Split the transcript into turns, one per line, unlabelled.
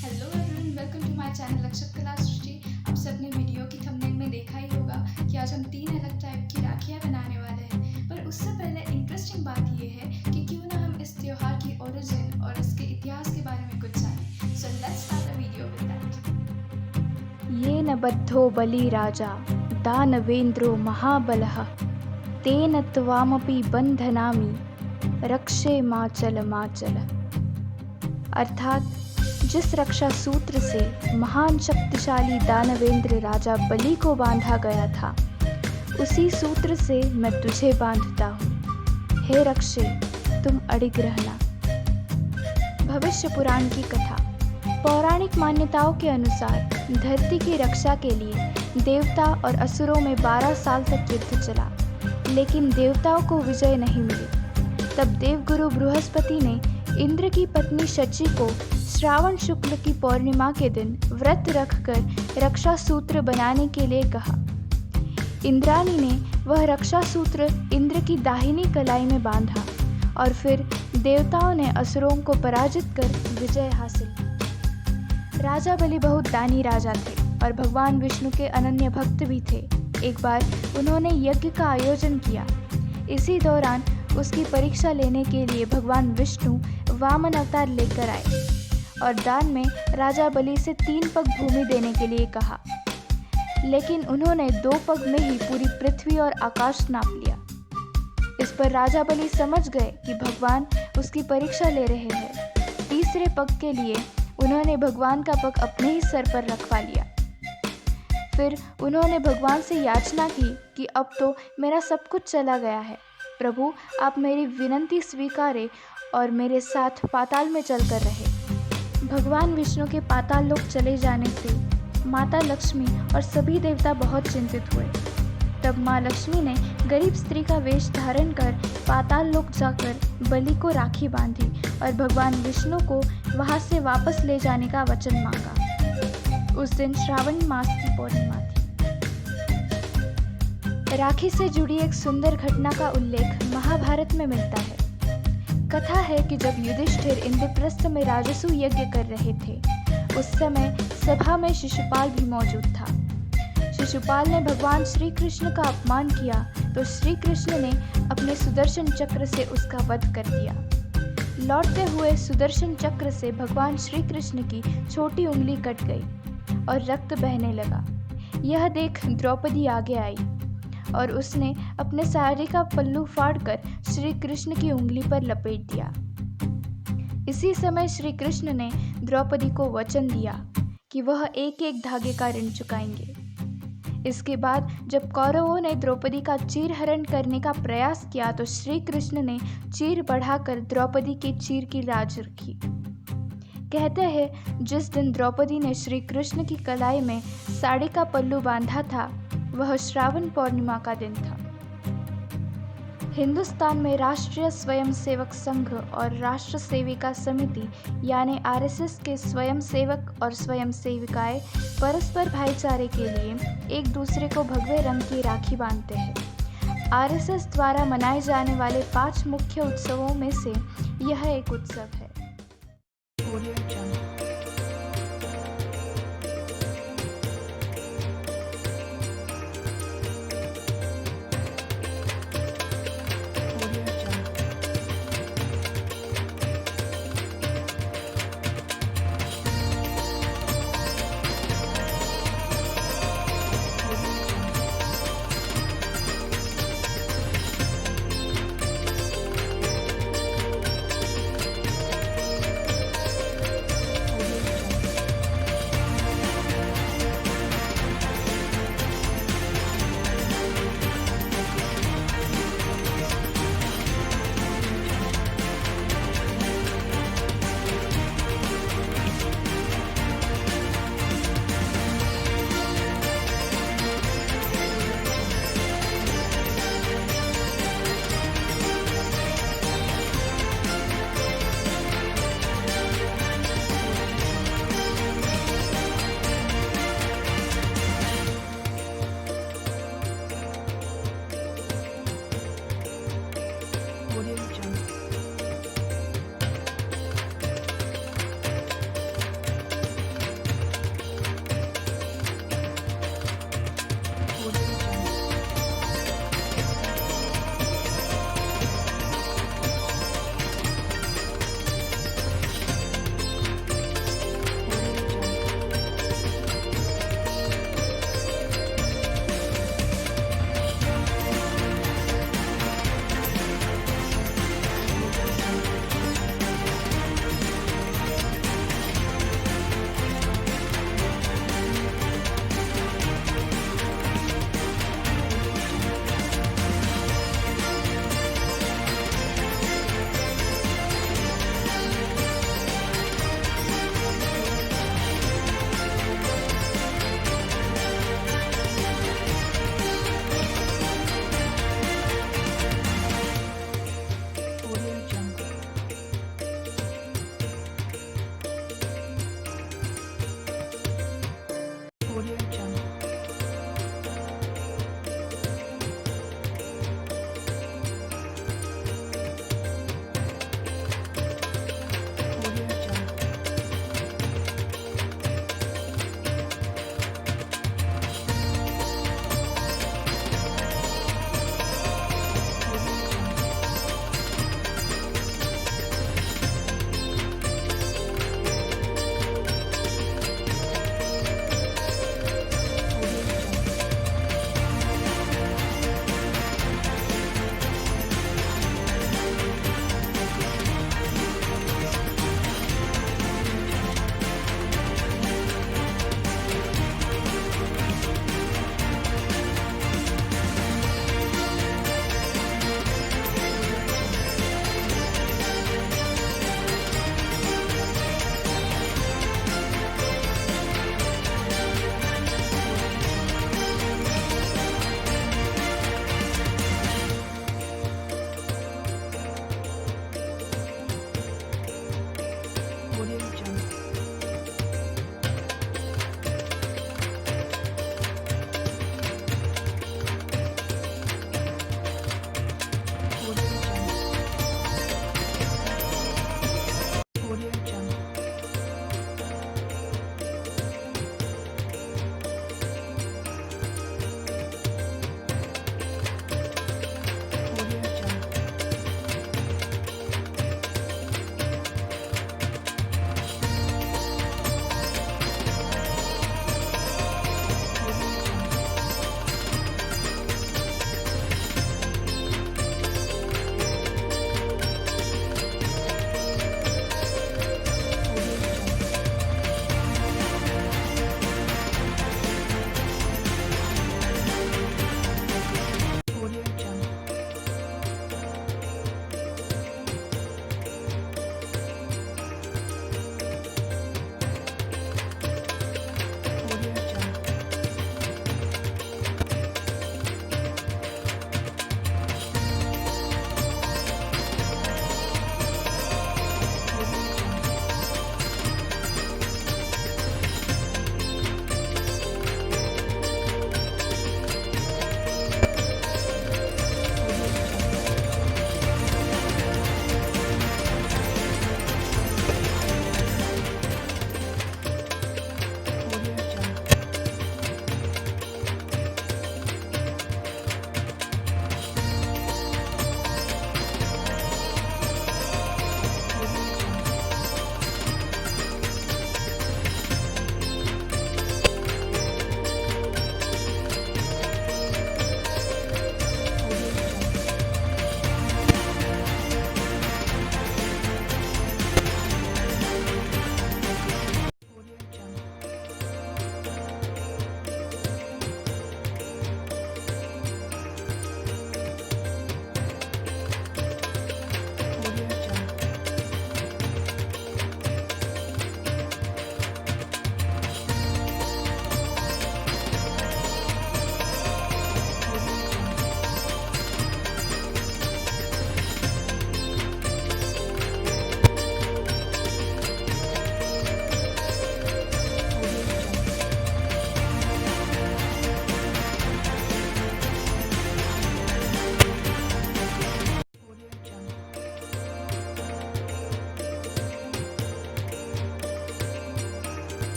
Hello everyone, welcome to my channel Akshat Kala Srishti. आप सबने video की थंबनेल में देखा ही होगा कि आज हम 3 अलग टाइप की राखियाँ बनाने वाले हैं। पर उससे पहले इंटरेस्टिंग बात ये है कि क्यों ना हम इस त्योहार की ओरिजिन और इसके इतिहास के बारे में कुछ जानें। So let's start the video with that.
येन बद्धो बलिराजा दानवेन्द्रो महाबलः तेन त्वामपि बन्धनामि रक्षे माचल माचल। अर्थात जिस रक्षा सूत्र से महान शक्तिशाली दानवेंद्र राजा बलि को बांधा गया था, उसी सूत्र से मैं तुझे बांधता हूँ। हे रक्षे, तुम अडिग रहना। भविष्य पुराण की कथा। पौराणिक मान्यताओं के अनुसार धरती की रक्षा के लिए देवता और असुरों में 12 साल तक युद्ध चला, लेकिन देवताओं को विजय नहीं मिली। तब देवगुरु बृहस्पति ने इंद्र की पत्नी शची को श्रावण शुक्ल की पूर्णिमा के दिन व्रत रखकर रक्षा सूत्र बनाने के लिए कहा। इंद्राणी ने वह रक्षा सूत्र इंद्र की दाहिनी कलाई में बांधा और फिर देवताओं ने असुरों को पराजित कर विजय हासिल की। राजा बलि बहुत दानी राजा थे और भगवान विष्णु के अनन्य भक्त भी थे। एक बार उन्होंने यज्ञ का आयोजन किया। इसी दौरान उसकी परीक्षा लेने के लिए भगवान विष्णु वामन अवतार लेकर आए और दान में राजा बलि से 3 पग भूमि देने के लिए कहा, लेकिन उन्होंने 2 पग में ही पूरी पृथ्वी और आकाश नाप लिया। इस पर राजा बलि समझ गए कि भगवान उसकी परीक्षा ले रहे हैं। तीसरे पग के लिए उन्होंने भगवान का पग अपने ही सर पर रखवा लिया। फिर उन्होंने भगवान से याचना की कि अब तो मेरा सब कुछ चला गया है, प्रभु आप मेरी विनती स्वीकारें और मेरे साथ पाताल में चलकर रहे। भगवान विष्णु के पाताल लोक चले जाने से माता लक्ष्मी और सभी देवता बहुत चिंतित हुए। तब माँ लक्ष्मी ने गरीब स्त्री का वेश धारण कर पाताल लोक जाकर बलि को राखी बांधी और भगवान विष्णु को वहाँ से वापस ले जाने का वचन मांगा। उस दिन श्रावण मास की पूर्णिमा थी। राखी से जुड़ी एक सुंदर घटना का उल्लेख महाभारत में मिलता है। कथा है कि जब युधिष्ठिर इंद्रप्रस्थ में राजसू यज्ञ कर रहे थे, उस समय सभा में शिशुपाल भी मौजूद था। शिशुपाल ने भगवान श्री कृष्ण का अपमान किया तो श्री कृष्ण ने अपने सुदर्शन चक्र से उसका वध कर दिया। लौटते हुए सुदर्शन चक्र से भगवान श्री कृष्ण की छोटी उंगली कट गई और रक्त बहने लगा। यह देख द्रौपदी आगे आई और उसने अपने साड़ी का पल्लू फाड़कर श्री कृष्ण की उंगली पर लपेट दिया। इसी समय श्री कृष्ण ने द्रौपदी को वचन दिया कि वह एक एक धागे का ऋण चुकाएंगे। इसके बाद जब कौरवों ने द्रौपदी का चीरहरण करने का प्रयास किया तो श्री कृष्ण ने चीर बढ़ाकर द्रौपदी के चीर की लाज रखी। कहते हैं जिस दिन द्रौपदी ने श्री कृष्ण की कलाई में साड़ी का पल्लू बांधा था, वह श्रावण पूर्णिमा का दिन था। हिंदुस्तान में राष्ट्रीय स्वयंसेवक संघ और राष्ट्र सेविका समिति यानी आरएसएस के स्वयंसेवक और स्वयंसेविकाएं परस्पर भाईचारे के लिए एक दूसरे को भगवे रंग की राखी बांधते हैं। आरएसएस द्वारा मनाए जाने वाले 5 मुख्य उत्सवों में से यह एक उत्सव है।